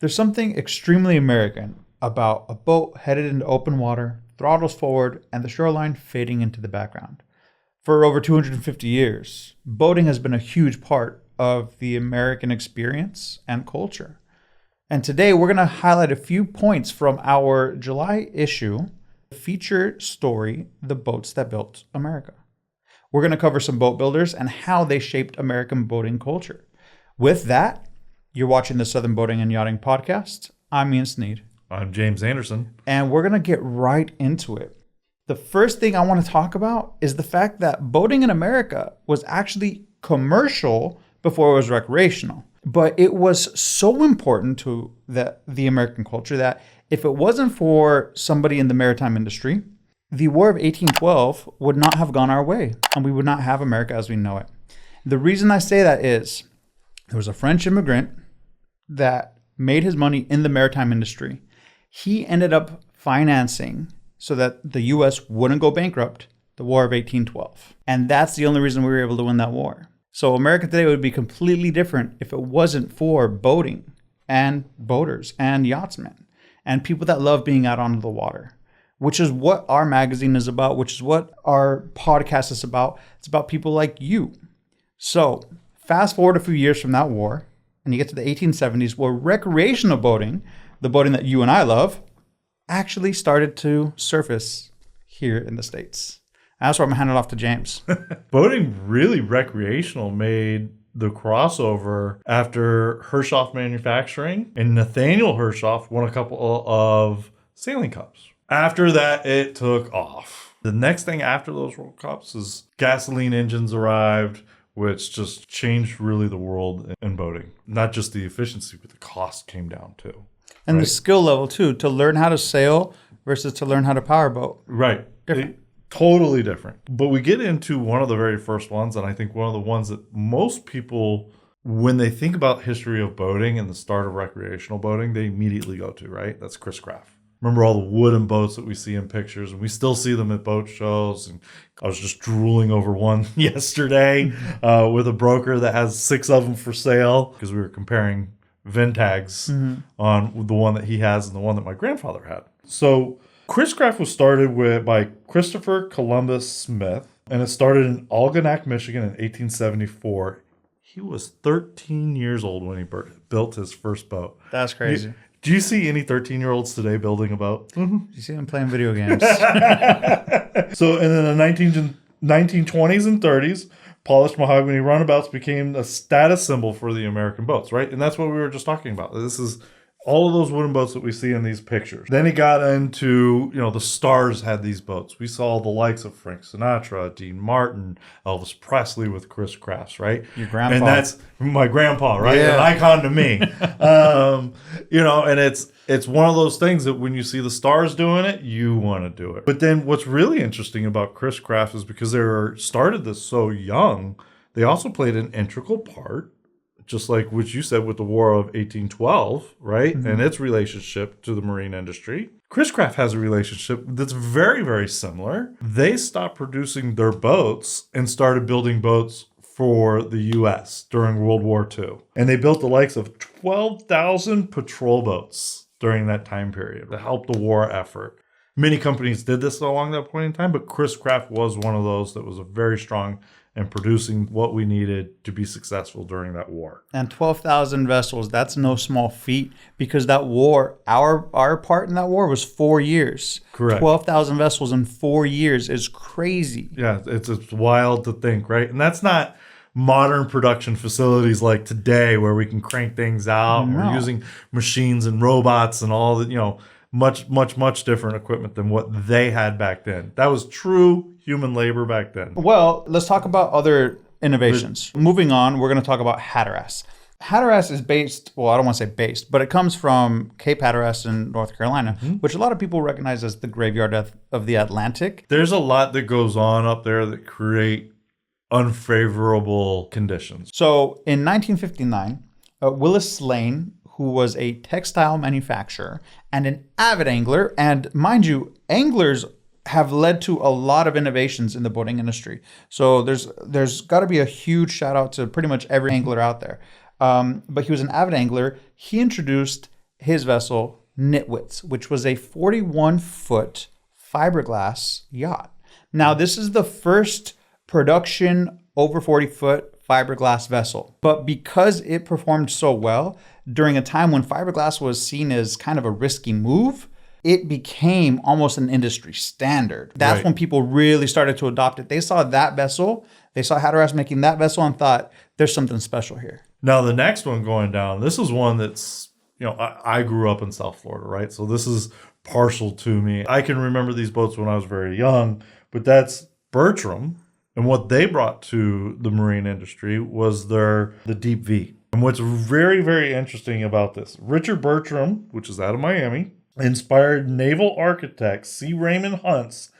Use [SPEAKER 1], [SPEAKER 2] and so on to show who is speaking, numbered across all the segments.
[SPEAKER 1] There's something extremely American about a boat headed into open water, throttles forward, and the shoreline fading into the background. For over 250 years, boating has been a huge part of the American experience and culture. And today we're going to highlight a few points from our July issue, feature story, The Boats That Built America. We're going to cover some boat builders and how they shaped American boating culture. With that, you're watching the Southern Boating and Yachting Podcast. I'm Ian Sneed.
[SPEAKER 2] I'm James Anderson.
[SPEAKER 1] And we're going to get right into it. The first thing I want to talk about is the fact that boating in America was actually commercial before it was recreational. But it was so important to the American culture that if it wasn't for somebody in the maritime industry, the War of 1812 would not have gone our way, and we would not have America as we know it. The reason I say that is there was a French immigrant that made his money in the maritime industry. He ended up financing so that the U.S. wouldn't go bankrupt the War of 1812. And that's the only reason we were able to win that war. So America today would be completely different if it wasn't for boating and boaters and yachtsmen and people that love being out on the water, which is what our magazine is about, which is what our podcast is about. It's about people like you. So fast forward a few years from that war, and you get to the 1870s, where recreational boating, the boating that you and I love, actually started to surface here in the States. That's where I'm going to hand it off to James.
[SPEAKER 2] Boating really recreational made the crossover after Hershoff Manufacturing, and Nathaniel Hershoff won a couple of sailing cups. After that, it took off. The next thing after those World Cups is gasoline engines arrived, which just changed really the world in boating. Not just the efficiency, but the cost came down too.
[SPEAKER 1] And the skill level too, to learn how to sail versus to learn how to powerboat.
[SPEAKER 2] Right.
[SPEAKER 1] Different.
[SPEAKER 2] Totally different. But we get into one of the very first ones, and I think one of the ones that most people, when they think about history of boating and the start of recreational boating, they immediately go to, right? That's Chris Craft. Remember all the wooden boats that we see in pictures, and we still see them at boat shows. And I was just drooling over one yesterday with a broker that has 6 of them for sale because we were comparing VIN tags on the one that he has and the one that my grandfather had. So Chris Craft was started by Christopher Columbus Smith, and it started in Algonac, Michigan in 1874. He was 13 years old when he built his first boat.
[SPEAKER 1] That's crazy.
[SPEAKER 2] Do you see any 13-year-olds today building a boat?
[SPEAKER 1] You see them playing video games.
[SPEAKER 2] So in the 1920s and 30s, polished mahogany runabouts became a status symbol for the American boats, right? And that's what we were just talking about. This is all of those wooden boats that we see in these pictures. Then he got into, the stars had these boats. We saw the likes of Frank Sinatra, Dean Martin, Elvis Presley with Chris Crafts, right?
[SPEAKER 1] Your grandpa.
[SPEAKER 2] And that's my grandpa, right?
[SPEAKER 1] Yeah.
[SPEAKER 2] An icon to me. And it's one of those things that when you see the stars doing it, you want to do it. But then what's really interesting about Chris Craft is because they started this so young, they also played an integral part, just like what you said with the War of 1812, right? And its relationship to the marine industry. Chris Craft has a relationship that's very, very similar. They stopped producing their boats and started building boats for the U.S. during World War II. And they built the likes of 12,000 patrol boats during that time period to help the war effort. Many companies did this along that point in time, but Chris Craft was one of those that was a very strong and producing what we needed to be successful during that war.
[SPEAKER 1] And 12,000 vessels, that's no small feat because that war, our part in that war was 4 years.
[SPEAKER 2] Correct.
[SPEAKER 1] 12,000 vessels in 4 years is crazy.
[SPEAKER 2] Yeah, it's wild to think, right? And that's not modern production facilities like today where we can crank things out.
[SPEAKER 1] No.
[SPEAKER 2] We're using machines and robots and all that, much different equipment than what they had back then. That was true human labor back then.
[SPEAKER 1] Well, let's talk about other innovations. Moving on, we're going to talk about Hatteras. Hatteras is based, well, I don't want to say based, but it comes from Cape Hatteras in North Carolina, which a lot of people recognize as the graveyard of the Atlantic.
[SPEAKER 2] There's a lot that goes on up there that create unfavorable conditions.
[SPEAKER 1] So in 1959, Willis Lane, who was a textile manufacturer and an avid angler, and mind you, anglers have led to a lot of innovations in the boating industry. So there's got to be a huge shout out to pretty much every angler out there. But he was an avid angler. He introduced his vessel, Nitwits, which was a 41-foot fiberglass yacht. Now, this is the first production over 40-foot fiberglass vessel. But because it performed so well during a time when fiberglass was seen as kind of a risky move, it became almost an industry standard. That's when people really started to adopt it. They saw that vessel, they saw Hatteras making that vessel and thought, there's something special here.
[SPEAKER 2] Now, the next one going down, this is one that's, I grew up in South Florida, right? So this is partial to me. I can remember these boats when I was very young, but that's Bertram. And what they brought to the marine industry was the Deep V. And what's very, very interesting about this, Richard Bertram, which is out of Miami, inspired naval architect C. Raymond Hunt's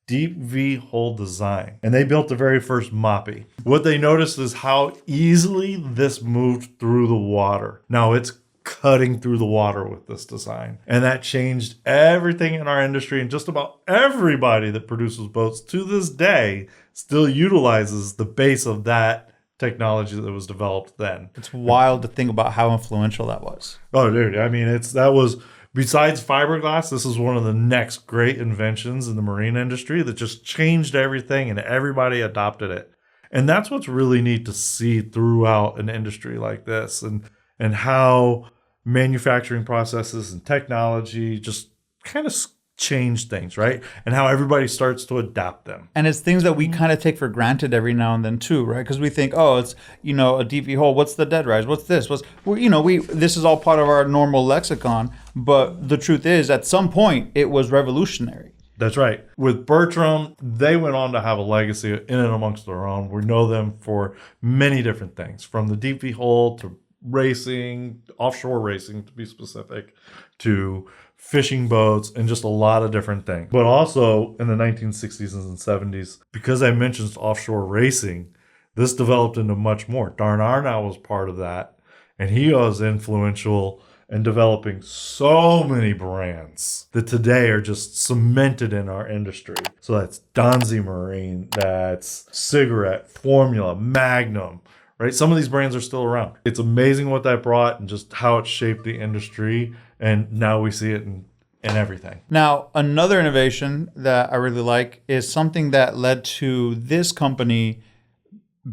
[SPEAKER 2] Deep V hull design. And they built the very first moppy. What they noticed is how easily this moved through the water. Now it's cutting through the water with this design. And that changed everything in our industry, and just about everybody that produces boats to this day still utilizes the base of that technology that was developed then.
[SPEAKER 1] It's wild to think about how influential that was.
[SPEAKER 2] Oh, dude. I mean, that was, besides fiberglass, this is one of the next great inventions in the marine industry that just changed everything and everybody adopted it. And that's what's really neat to see throughout an industry like this, and how manufacturing processes and technology just kind of change things, right? And how everybody starts to adapt them.
[SPEAKER 1] And it's things that we kind of take for granted every now and then too, right? Because we think, oh, it's, a deep V hole. What's the dead rise? What's this? This is all part of our normal lexicon. But the truth is, at some point, it was revolutionary.
[SPEAKER 2] That's right. With Bertram, they went on to have a legacy in and amongst their own. We know them for many different things, from the deep V hole to racing, offshore racing to be specific, to fishing boats, and just a lot of different things. But also in the 1960s and 70s, because I mentioned offshore racing, this developed into much more. Darn Arnow was part of that, and he was influential in developing so many brands that today are just cemented in our industry. So that's Donzi Marine, that's Cigarette, Formula, Magnum, right? Some of these brands are still around. It's amazing what that brought and just how it shaped the industry. And now we see it in everything.
[SPEAKER 1] Now, another innovation that I really like is something that led to this company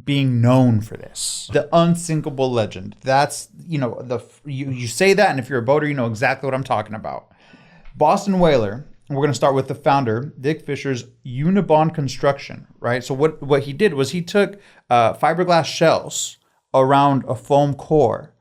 [SPEAKER 1] being known for this. The unsinkable legend. That's, you say that, and if you're a boater, you know exactly what I'm talking about. Boston Whaler, and we're going to start with the founder, Dick Fisher's Unibond construction, right? So what he did was he took fiberglass shells around a foam core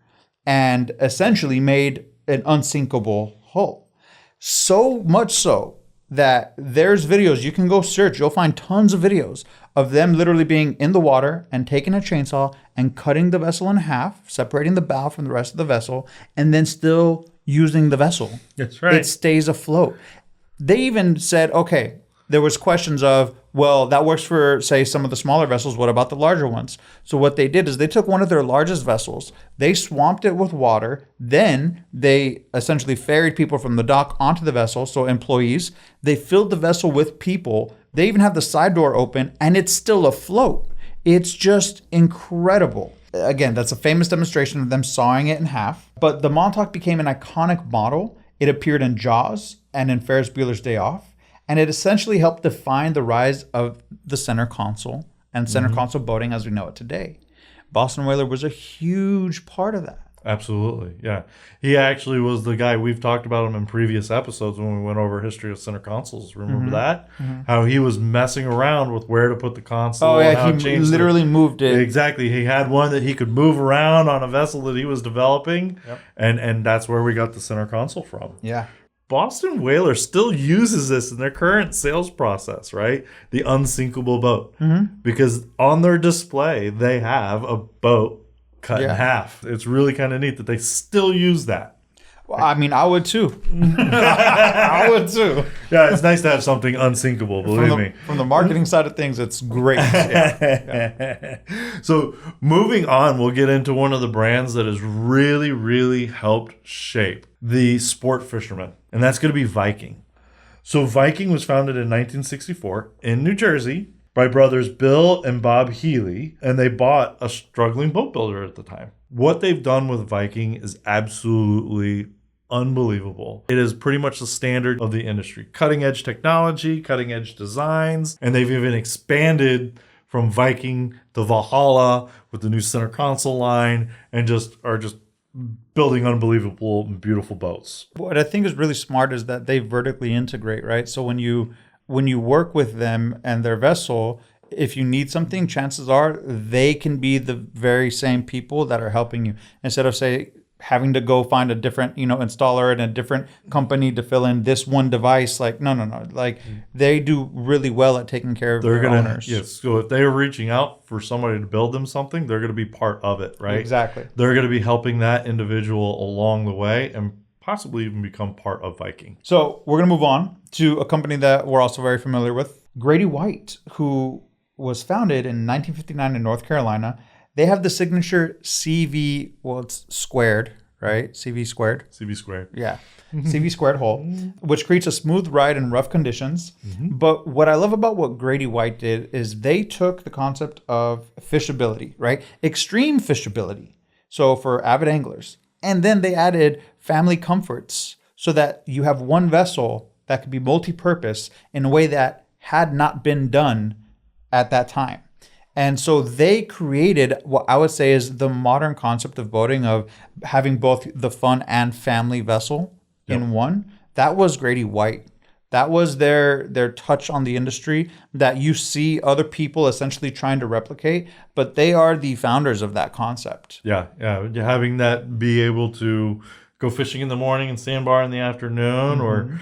[SPEAKER 1] and essentially made an unsinkable hull. So much so that there's videos, you can go search, you'll find tons of videos of them literally being in the water and taking a chainsaw and cutting the vessel in half, separating the bow from the rest of the vessel, and then still using the vessel.
[SPEAKER 2] That's right.
[SPEAKER 1] It stays afloat. They even said, okay, there was questions of, well, that works for, say, some of the smaller vessels. What about the larger ones? So what they did is they took one of their largest vessels, they swamped it with water, then they essentially ferried people from the dock onto the vessel, so employees. They filled the vessel with people. They even have the side door open, and it's still afloat. It's just incredible. Again, that's a famous demonstration of them sawing it in half. But the Montauk became an iconic model. It appeared in Jaws and in Ferris Bueller's Day Off. And it essentially helped define the rise of the center console and center console boating as we know it today. Boston Whaler was a huge part of that.
[SPEAKER 2] Absolutely, yeah. He actually was the guy, we've talked about him in previous episodes when we went over history of center consoles. Remember that? How he was messing around with where to put the console.
[SPEAKER 1] Oh, yeah, he literally moved it.
[SPEAKER 2] Exactly. He had one that he could move around on a vessel that he was developing, and that's where we got the center console from.
[SPEAKER 1] Yeah.
[SPEAKER 2] Boston Whaler still uses this in their current sales process, right? The unsinkable boat. Because on their display, they have a boat cut in half. It's really kind of neat that they still use that.
[SPEAKER 1] Well, I mean, I would too. I would too.
[SPEAKER 2] Yeah, it's nice to have something unsinkable, believe me.
[SPEAKER 1] From the marketing side of things, it's great.
[SPEAKER 2] So moving on, we'll get into one of the brands that has really, really helped shape the sport fisherman, and that's going to be Viking. So Viking was founded in 1964 in New Jersey by brothers Bill and Bob Healy, and they bought a struggling boat builder at the time. What they've done with Viking is absolutely unbelievable. It is pretty much the standard of the industry. Cutting edge technology, cutting edge designs, and they've even expanded from Viking to Valhalla with the new center console line, and are just building unbelievable and beautiful boats.
[SPEAKER 1] What I think is really smart is that they vertically integrate, right? So when you work with them and their vessel, if you need something, chances are they can be the very same people that are helping you, instead of, say, having to go find a different, installer and a different company to fill in this one device. Like, no. Like, they do really well at taking care of their owners.
[SPEAKER 2] Yes. So if they're reaching out for somebody to build them something, they're going to be part of it, right?
[SPEAKER 1] Exactly.
[SPEAKER 2] They're going to be helping that individual along the way and possibly even become part of Viking.
[SPEAKER 1] So we're going to move on to a company that we're also very familiar with, Grady-White, who was founded in 1959 in North Carolina. They have the signature CV, well, it's squared, right? CV squared.
[SPEAKER 2] CV squared.
[SPEAKER 1] Yeah. CV squared hull, which creates a smooth ride in rough conditions. But what I love about what Grady-White did is they took the concept of fishability, right? Extreme fishability. So for avid anglers. And then they added family comforts so that you have one vessel that could be multi-purpose in a way that had not been done at that time. And so they created what I would say is the modern concept of boating, of having both the fun and family vessel in one. That was Grady-White. That was their touch on the industry that you see other people essentially trying to replicate, but they are the founders of that concept.
[SPEAKER 2] Yeah. Having that be able to go fishing in the morning and sandbar in the afternoon, or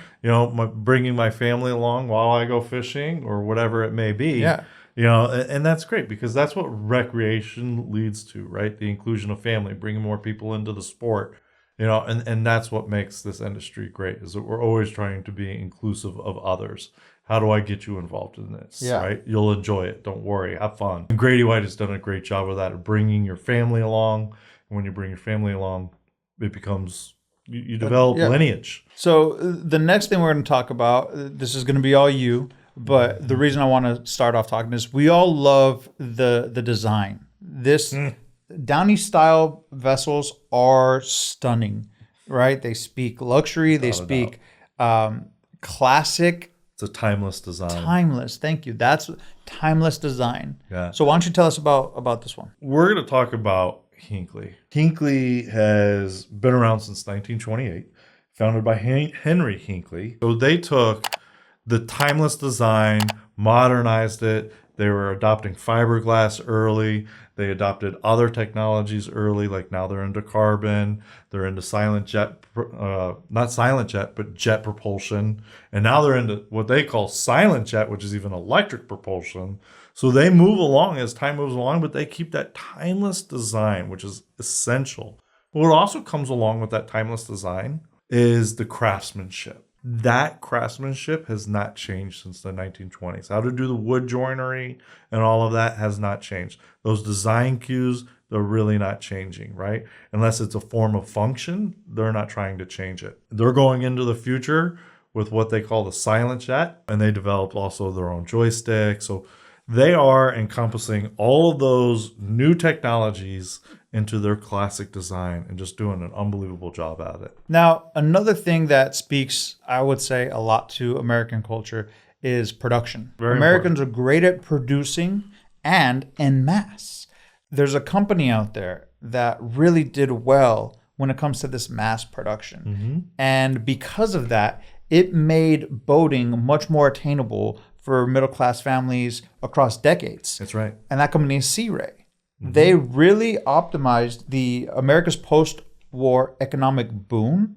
[SPEAKER 2] bringing my family along while I go fishing, or whatever it may be.
[SPEAKER 1] Yeah.
[SPEAKER 2] And that's great, because that's what recreation leads to, right? The inclusion of family, bringing more people into the sport, and that's what makes this industry great, is that we're always trying to be inclusive of others. How do I get you involved in this, right? You'll enjoy it. Don't worry. Have fun. And Grady-White has done a great job of that, of bringing your family along. And when you bring your family along, it becomes, you develop lineage.
[SPEAKER 1] So the next thing we're going to talk about, this is going to be all you. But the reason I want to start off talking is we all love the design. This Downey style vessels are stunning, right? They speak luxury. They speak classic.
[SPEAKER 2] It's a timeless design.
[SPEAKER 1] Timeless. Thank you. That's timeless design.
[SPEAKER 2] Yeah.
[SPEAKER 1] So why don't you tell us about this one?
[SPEAKER 2] We're going to talk about Hinckley. Hinckley has been around since 1928, founded by Henry Hinckley. So they took the timeless design, modernized it. They were adopting fiberglass early. They adopted other technologies early, like now they're into carbon. They're into silent jet, not silent jet, but jet propulsion. And now they're into what they call silent jet, which is even electric propulsion. So they move along as time moves along, but they keep that timeless design, which is essential. What also comes along with that timeless design is the craftsmanship. That craftsmanship has not changed since the 1920s. How to do the wood joinery and all of that has not changed. Those design cues, they're really not changing, right? Unless it's a form of function, they're not trying to change it. They're going into the future with what they call the silent jet, and they developed also their own joystick. So they are encompassing all of those new technologies into their classic design and just doing an unbelievable job at it.
[SPEAKER 1] Now, another thing that speaks, I would say, a lot to American culture is production. Americans are great at producing and en masse. There's a company out there that really did well when it comes to this mass production. And because of that, it made boating much more attainable for middle-class families across decades.
[SPEAKER 2] That's right.
[SPEAKER 1] And that company is Sea Ray. They really optimized the America's post-war economic boom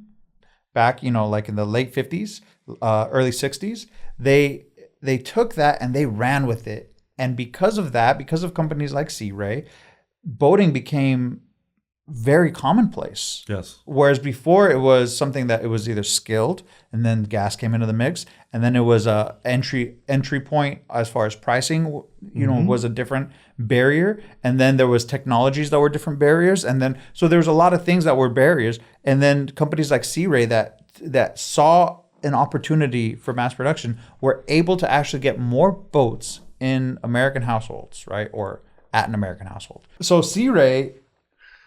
[SPEAKER 1] back, like in the late 50s, early 60s. They took that and they ran with it. And because of that, because of companies like Sea Ray, boating became very commonplace.
[SPEAKER 2] Yes.
[SPEAKER 1] Whereas before it was something that it was either skilled, and then gas came into the mix, and then it was a entry point as far as pricing, was a different barrier, and then there was technologies that were different barriers, and then so there was a lot of things that were barriers, and then companies like Sea Ray that saw an opportunity for mass production were able to actually get more boats in American households, right, or at an American household. So Sea Ray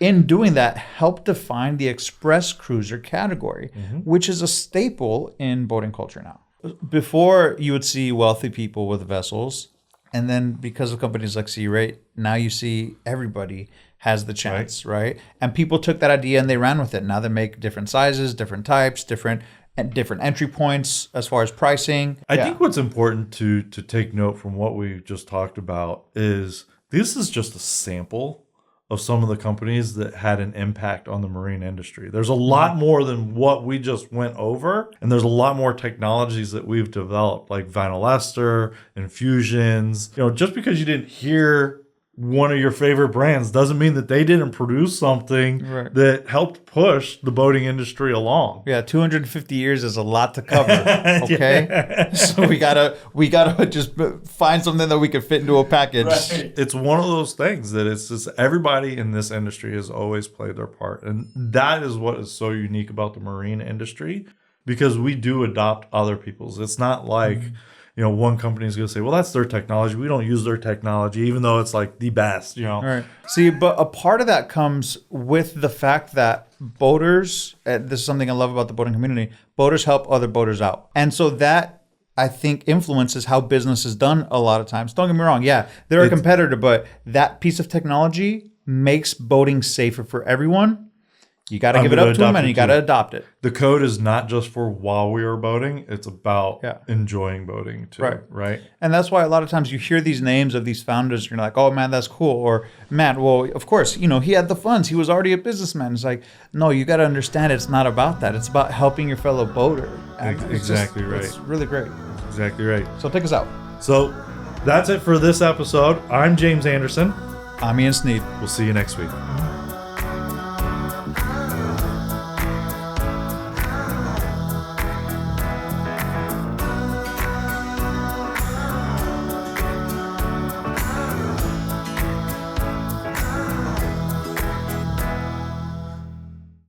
[SPEAKER 1] in doing that, helped define the express cruiser category, which is a staple in boating culture now. Before, you would see wealthy people with vessels, and then because of companies like Sea Rate, now you see everybody has the chance, right? And people took that idea and they ran with it. Now they make different sizes, different types, different entry points as far as pricing.
[SPEAKER 2] I think what's important to take note from what we just talked about is this is just a sample of some of the companies that had an impact on the marine industry. There's a lot more than what we just went over, and there's a lot more technologies that we've developed, like vinyl ester, infusions. You know, just because you didn't hear one of your favorite brands doesn't mean that they didn't produce something that helped push the boating industry along.
[SPEAKER 1] Yeah, 250 years is a lot to cover. Okay, so we gotta just find something that we can fit into a package.
[SPEAKER 2] Right. It's one of those things that it's just everybody in this industry has always played their part, and that is what is so unique about the marine industry, because we do adopt other people's. It's not like you know, one company is going to say, well, that's their technology. We don't use their technology, even though it's like the best, you know.
[SPEAKER 1] Right. See, but a part of that comes with the fact that boaters, this is something I love about the boating community, boaters help other boaters out. And so that, I think, influences how business is done a lot of times. Don't get me wrong. Yeah, they're a competitor, but that piece of technology makes boating safer for everyone. You got to give it up to them and you got to adopt it.
[SPEAKER 2] The code is not just for while we are boating. It's about enjoying boating too. Right.
[SPEAKER 1] And that's why a lot of times you hear these names of these founders and you're like, oh, man, that's cool. Or, man, well, of course, you know, he had the funds. He was already a businessman. It's like, no, you got to understand it's not about that. It's about helping your fellow boater.
[SPEAKER 2] Exactly right.
[SPEAKER 1] It's really great.
[SPEAKER 2] Exactly right.
[SPEAKER 1] So take us out.
[SPEAKER 2] So that's it for this episode. I'm James Anderson.
[SPEAKER 1] I'm Ian Sneed.
[SPEAKER 2] We'll see you next week.